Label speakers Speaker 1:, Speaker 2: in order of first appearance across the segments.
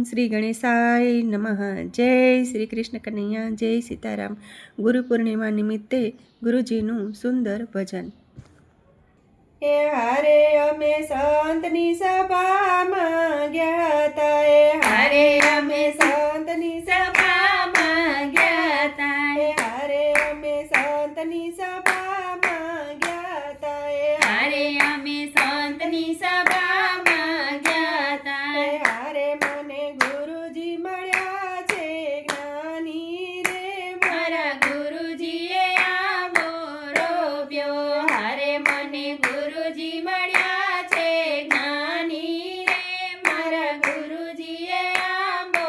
Speaker 1: શ્રી ગણેશાય નમઃ. જય શ્રી કૃષ્ણ કનૈયા, જય સીતારામ. ગુરુ પૂર્ણિમા નિમિત્તે ગુરુજીનું સુંદર ભજન. એ હારે અમે સંતની સભામાં ગયા તા, એ હારે અમે સંતની સભામાં ગયા તા, એ હારે અમે સંતની સભામાં ગયા તા, એ
Speaker 2: હારે અમે સંતની સભામાં ગયા તા.
Speaker 1: એ હારે મને ગુરુજી મળ્યા છે જ્ઞાની રે,
Speaker 2: મારા ગુરુજીએ આંબો રોપ્યો. હારે મને ગુરુજી મળ્યા છે જ્ઞાની રે, મારા ગુરુજીએ આંબો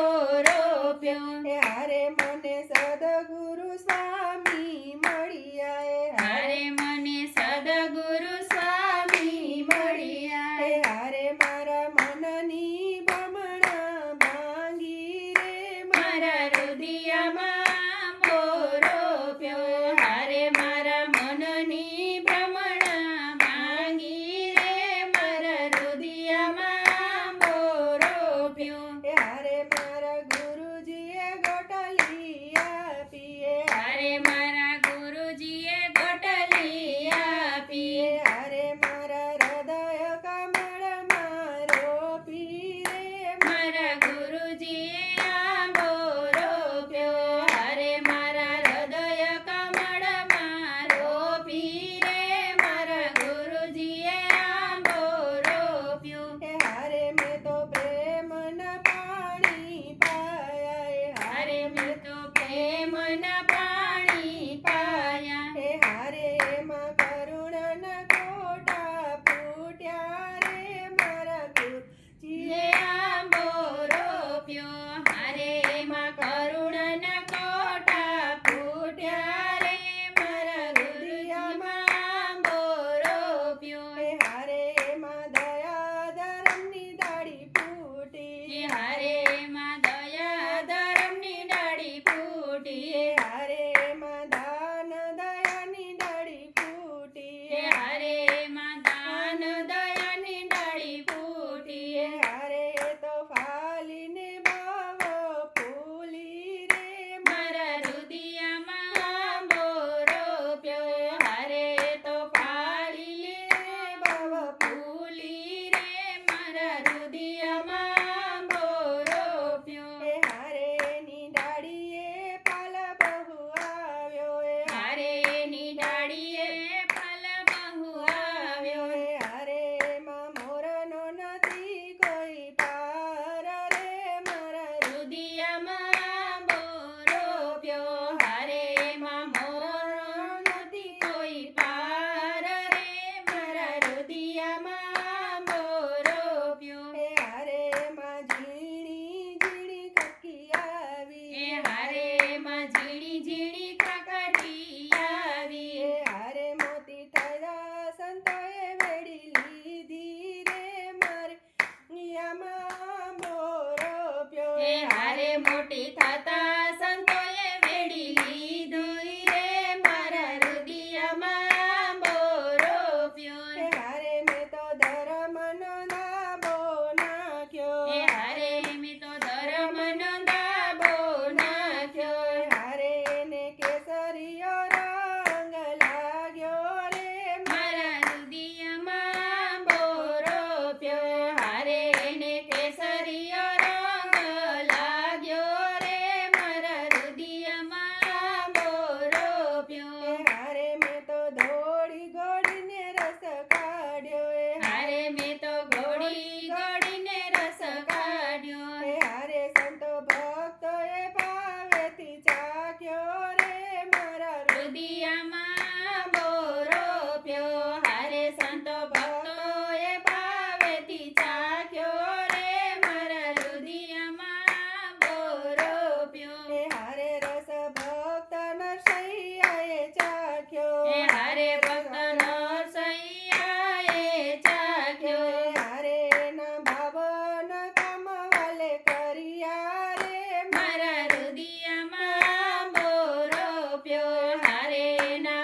Speaker 2: રોપ્યો.
Speaker 1: એ હારે મને સદગુરુ સ્વામી મળ્યા, એ
Speaker 2: હારે મને સદગુરુ સ્વામી મળ્યા.
Speaker 1: એ હારે મારા મનની ભમણા ભાંગી રે,
Speaker 2: મારા હૃદયમાં આંબો રોપ્યો. હારે મારા મનની ભ્રમણા ભાંગી રે, મારા હૃદયમાં આંબો રોપ્યો.
Speaker 1: એ હારે મારા ગુરુજીએ ગોટલી આપી, એ
Speaker 2: હારે મારા ગુરુજીએ ગોટલી આપી.
Speaker 1: એ હારે મારા હૃદય કમળમાં રોપી રે,
Speaker 2: મારા ગુરુજીએ આંબો રોપ્યો. હારે મારા હૃદય કમળમાં રોપી રે, મારા ગુરુજીએ આંબો રોપ્યો.
Speaker 1: એ હારે મેં તો પ્રેમના પાણી પાયા, એ
Speaker 2: હારે મેં તો પ્રેમના પાણી પાયા.
Speaker 1: એ હારે એમાં કરુણાના કોટા ફૂટ્યા રે, મારા ગુરુજીએ
Speaker 2: જે આંબો રોપ્યો. હારે એમાં કરુણાના કોટા ફૂટ્યા રે, મારા ગુરુજીમાં આંબો રોપ્યો.
Speaker 1: એ હારે એમાં દયા ધર્મની ડાળી ફૂટી,
Speaker 2: એ હારે એમાં દયા ધર્મની ડાળી ફૂટી.
Speaker 1: એ હારે એમાં દાન દયાની ડાળી ફૂટી,
Speaker 2: એ હારે એમાં દાન દયાની ડાળી ફૂટી.
Speaker 1: એ હારે તો ફાલીને બાવો ફૂલી રે,
Speaker 2: મારા હૃદયમાં આંબો રોપ્યો. હારે તો ફાળી
Speaker 1: બાવો
Speaker 2: ફૂલી રે, મારા હૃદયમાં આંબો રોપ્યો.
Speaker 1: એ હારે એની ડાળીએ પાલ બહુ આવ્યો, એ
Speaker 2: હારે એની ડાળીએ ફલ બહુ આવ્યો.
Speaker 1: એ હારે એમાં મોરનો નથી કોઈ પાર રે, મારા
Speaker 2: હૃદયમાં આંબો રોપ્યો. હારે એમાં મોર નથી કોઈ પાર રે, મારા હૃદયમાં આંબો રોપ્યો.
Speaker 1: એ હારે એમાં ઝીણી ઝીણી કકી આવી,
Speaker 2: એ હારે એમાં ઝીણી ઝીણી કાકડી આવી.
Speaker 1: એ હારે મોતી થયા સંતોએ વેડી લીધી રે, મારે યામાં રોપ્યો.
Speaker 2: એ હારે મોટી થતા સંતોએ વેડી લીધી રે, મારા હૃદયમાં આંબો રોપ્યો.
Speaker 1: એ હારે મેં તો ધર્મનો દાબો નાખ્યો,
Speaker 2: એ હારે મેં તો ધર્મનો દાબો નાખ્યો.
Speaker 1: એ હારે એને કેસરીયો રંગ લાગ્યો રે,
Speaker 2: મારા હૃદયમાં આંબો રોપ્યો. હારે એને કેસરીયો રંગ લાગ્યો રે, મારા હૃદયમાં આંબો રોપ્યો.
Speaker 1: એ હારે મેં તો દોડી ગોળીને રસ કાઢ્યો, એ
Speaker 2: હારે મેં તો ઘોડી ઘોડીને રસ કાઢ્યો.
Speaker 1: એ હારે સંતો ભક્તોએ ભાવેથી ચાખ્યો રે, મારા
Speaker 2: હૃદયમાં આંબો રોપ્યો. હારે સંતો ભક્તોએ ભાવેથી ચાખ્યો રે, મારા હૃદયમાં આંબો રોપ્યો.
Speaker 1: એ હારે રસ ભક્ત નરસૈયાએ ચાખ્યો,
Speaker 2: એ હારે ભક્ત નરસૈયાએ ચાખ્યો.
Speaker 1: એ હારે એના ભાવન કમવાલે કર્યા રે,
Speaker 2: મારા હૃદયમાં આંબો રોપ્યો. હારે એના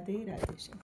Speaker 1: રાધે રાધે શ્યામ.